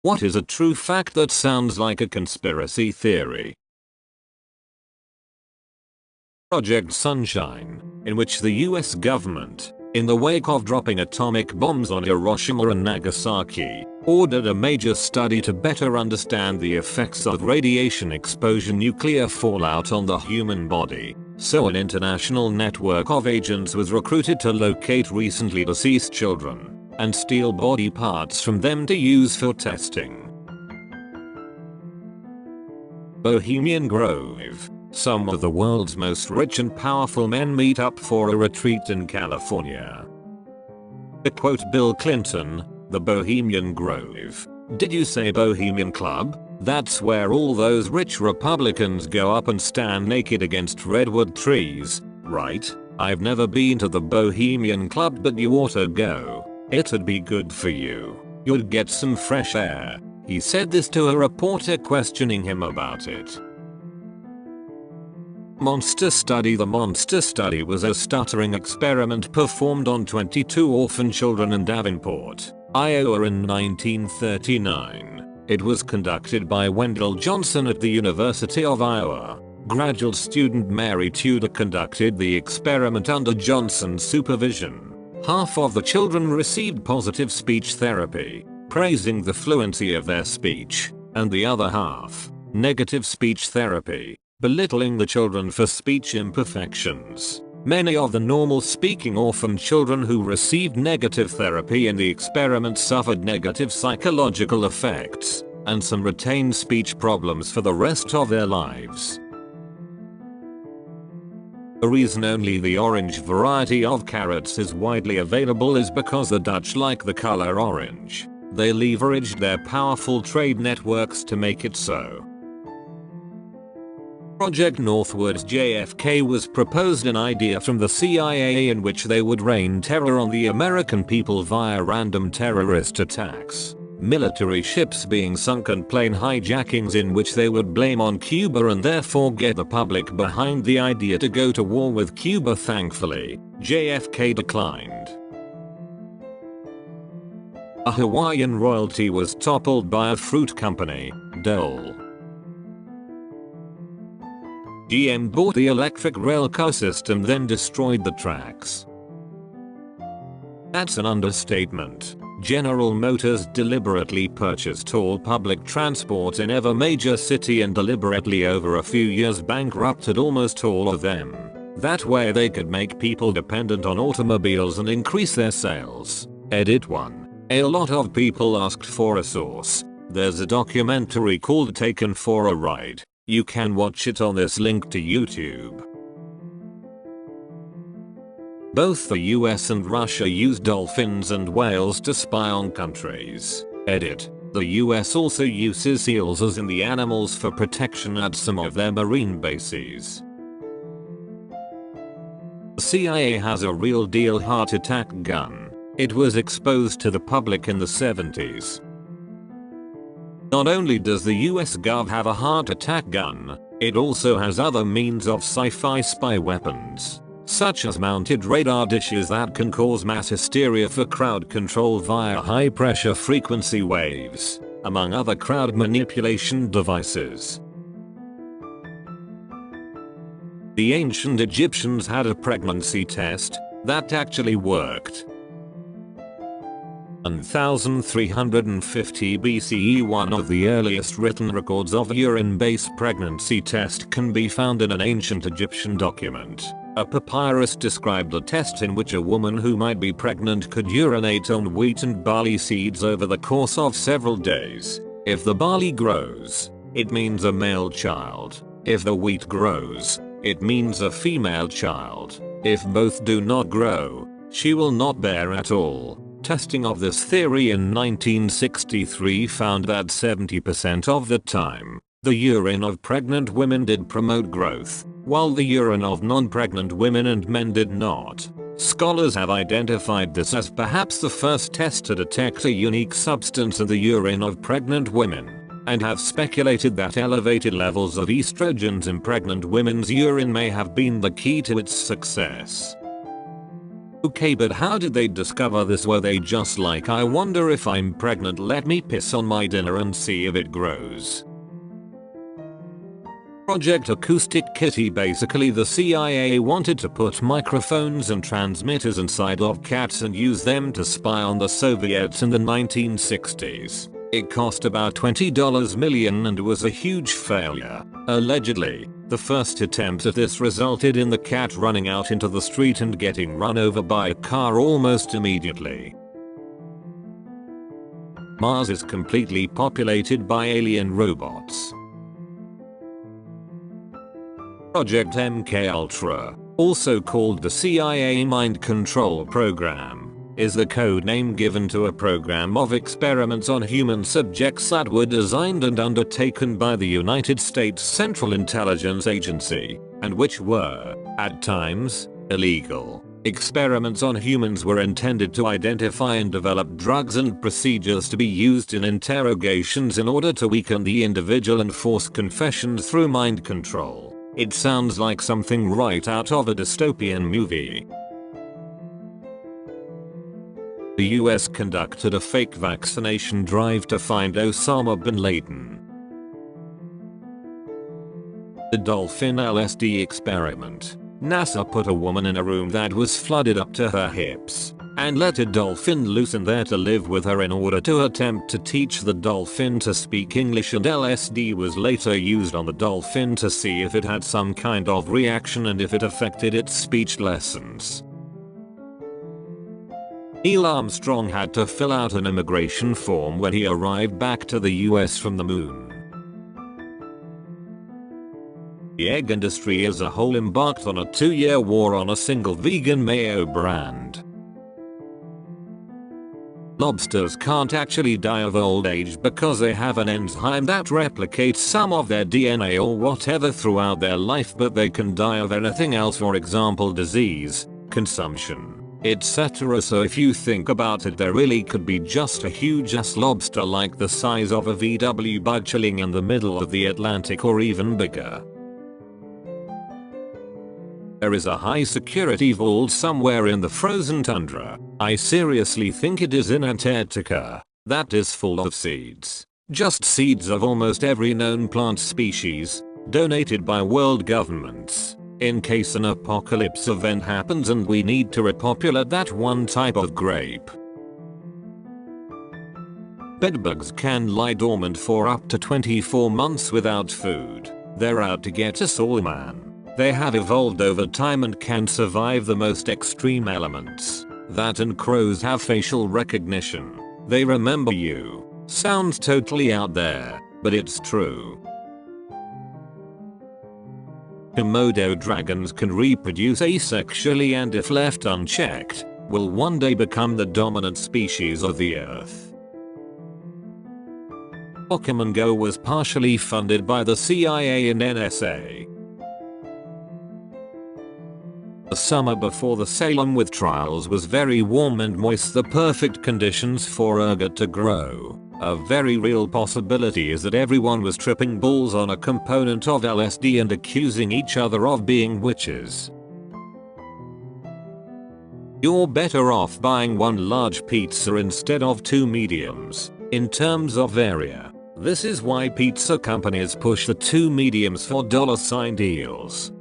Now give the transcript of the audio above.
What is a true fact that sounds like a conspiracy theory? Project Sunshine, in which the US government, in the wake of dropping atomic bombs on Hiroshima and Nagasaki, ordered a major study to better understand the effects of radiation exposure nuclear fallout on the human body. So an international network of agents was recruited to locate recently deceased children and steal body parts from them to use for testing. Bohemian Grove. Some of the world's most rich and powerful men meet up for a retreat in California. To quote Bill Clinton, the Bohemian Grove. Did you say Bohemian Club? That's where all those rich Republicans go up and stand naked against redwood trees, right? I've never been to the Bohemian Club, but you ought to go. It'd be good for you. You'd get some fresh air. He said this to a reporter questioning him about it. Monster Study. The Monster Study was a stuttering experiment performed on 22 orphan children in Davenport, Iowa in 1939. It was conducted by Wendell Johnson at the University of Iowa. Graduate student Mary Tudor conducted the experiment under Johnson's supervision. Half of the children received positive speech therapy, praising the fluency of their speech, and the other half, negative speech therapy, belittling the children for speech imperfections. Many of the normal speaking orphan children who received negative therapy in the experiment suffered negative psychological effects, and some retained speech problems for the rest of their lives. The reason only the orange variety of carrots is widely available is because the Dutch like the color orange. They leveraged their powerful trade networks to make it so. Project Northward's JFK was proposed, an idea from the CIA in which they would rain terror on the American people via random terrorist attacks, military ships being sunk and plane hijackings in which they would blame on Cuba and therefore get the public behind the idea to go to war with Cuba. Thankfully, JFK declined. A Hawaiian royalty was toppled by a fruit company, Dole. GM bought the electric rail car system, then destroyed the tracks. That's an understatement. General Motors deliberately purchased all public transport in every major city and deliberately over a few years bankrupted almost all of them. That way they could make people dependent on automobiles and increase their sales. Edit 1. A lot of people asked for a source. There's a documentary called Taken for a Ride. You can watch it on this link to YouTube. Both the US and Russia use dolphins and whales to spy on countries. Edit. The US also uses seals as in the animals for protection at some of their marine bases. The CIA has a real deal heart attack gun. It was exposed to the public in the 70s. Not only does the US Gov have a heart attack gun, it also has other means of sci-fi spy weapons, such as mounted radar dishes that can cause mass hysteria for crowd control via high pressure frequency waves, among other crowd manipulation devices. The ancient Egyptians had a pregnancy test that actually worked. 1350 BCE, one of the earliest written records of a urine-based pregnancy test can be found in an ancient Egyptian document. A papyrus described a test in which a woman who might be pregnant could urinate on wheat and barley seeds over the course of several days. If the barley grows, it means a male child. If the wheat grows, it means a female child. If both do not grow, she will not bear at all. Testing of this theory in 1963 found that 70% of the time, the urine of pregnant women did promote growth, while the urine of non-pregnant women and men did not. Scholars have identified this as perhaps the first test to detect a unique substance in the urine of pregnant women, and have speculated that elevated levels of estrogens in pregnant women's urine may have been the key to its success. Okay, but how did they discover this? Were they just like, I wonder if I'm pregnant, let me piss on my dinner and see if it grows? Project Acoustic Kitty. Basically the CIA wanted to put microphones and transmitters inside of cats and use them to spy on the Soviets in the 1960s. It cost about $20 million and was a huge failure. Allegedly, the first attempt at this resulted in the cat running out into the street and getting run over by a car almost immediately. Mars is completely populated by alien robots. Project MKUltra, also called the CIA Mind Control Program, is the code name given to a program of experiments on human subjects that were designed and undertaken by the United States Central Intelligence Agency, and which were, at times, illegal. Experiments on humans were intended to identify and develop drugs and procedures to be used in interrogations in order to weaken the individual and force confessions through mind control. It sounds like something right out of a dystopian movie. The US conducted a fake vaccination drive to find Osama bin Laden. The dolphin LSD experiment. NASA put a woman in a room that was flooded up to her hips and let a dolphin loose in there to live with her in order to attempt to teach the dolphin to speak English, and LSD was later used on the dolphin to see if it had some kind of reaction and if it affected its speech lessons. Neil Armstrong had to fill out an immigration form when he arrived back to the US from the moon. The egg industry as a whole embarked on a 2-year war on a single vegan mayo brand. Lobsters can't actually die of old age because they have an enzyme that replicates some of their DNA or whatever throughout their life, but they can die of anything else, for example disease, consumption, etc. So if you think about it, there really could be just a huge ass lobster like the size of a VW bug chilling in the middle of the Atlantic or even bigger. There is a high security vault somewhere in the frozen tundra. I seriously think it is in Antarctica. That is full of seeds. Just seeds of almost every known plant species, donated by world governments, in case an apocalypse event happens and we need to repopulate that one type of grape. Bedbugs can lie dormant for up to 24 months without food. They're out to get us all, man. They have evolved over time and can survive the most extreme elements. That and crows have facial recognition. They remember you. Sounds totally out there, but it's true. Komodo dragons can reproduce asexually and if left unchecked, will one day become the dominant species of the earth. Pokemon Go was partially funded by the CIA and NSA. The summer before the Salem witch trials was very warm and moist, the perfect conditions for ergot to grow. A very real possibility is that everyone was tripping balls on a component of LSD and accusing each other of being witches. You're better off buying one large pizza instead of 2 mediums. In terms of area, this is why pizza companies push the 2 mediums for $sign deals.